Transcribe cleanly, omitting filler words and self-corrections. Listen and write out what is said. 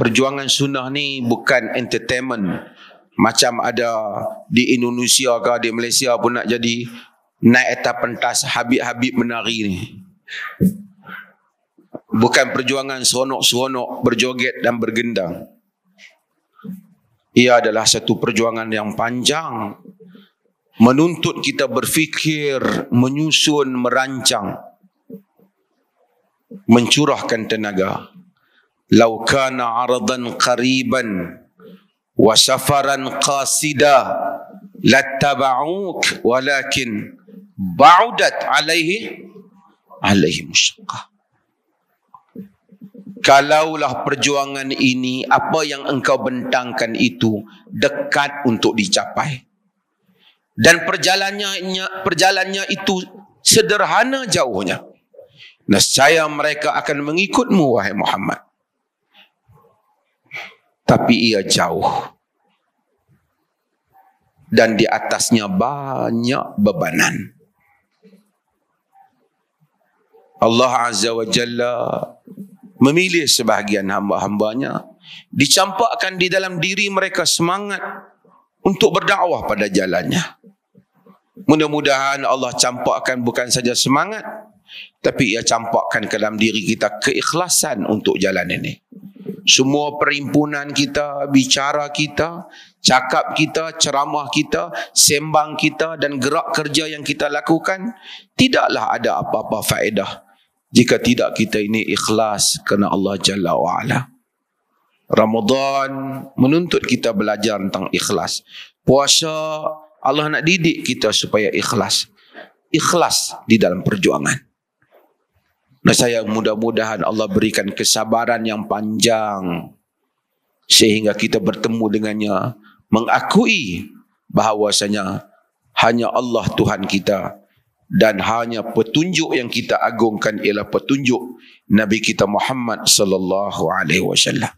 perjuangan sunnah ni bukan entertainment. Macam ada di Indonesia ke di Malaysia pun nak jadi naik atas pentas Habib-Habib menari ni. Bukan perjuangan seronok-seronok berjoget dan bergendang. Ia adalah satu perjuangan yang panjang, menuntut kita berfikir, menyusun, merancang, mencurahkan tenaga. Lau kana aradan qariban wa safaran qasida lattaba'uk walakin ba'udat alaihi musyaqqah. Kalaulah perjuangan ini, apa yang engkau bentangkan itu dekat untuk dicapai, dan perjalanannya itu sederhana jauhnya, nescaya mereka akan mengikutmu wahai Muhammad. Tapi ia jauh dan di atasnya banyak bebanan. Allah Azza wa Jalla memilih sebahagian hamba-hambanya, dicampakkan di dalam diri mereka semangat untuk berdakwah pada jalannya. Mudah-mudahan Allah campakkan bukan saja semangat, tapi ia campakkan ke dalam diri kita keikhlasan untuk jalan ini. Semua perimpunan kita, bicara kita, cakap kita, ceramah kita, sembang kita dan gerak kerja yang kita lakukan, tidaklah ada apa-apa faedah jika tidak kita ini ikhlas kerana Allah Jalla wa'ala. Ramadan menuntut kita belajar tentang ikhlas. Puasa, Allah nak didik kita supaya ikhlas. Ikhlas di dalam perjuangan. Nah, saya mudah-mudahan Allah berikan kesabaran yang panjang sehingga kita bertemu dengannya, mengakui bahawasanya hanya Allah Tuhan kita, dan hanya petunjuk yang kita agungkan ialah petunjuk Nabi kita Muhammad sallallahu alaihi wasallam.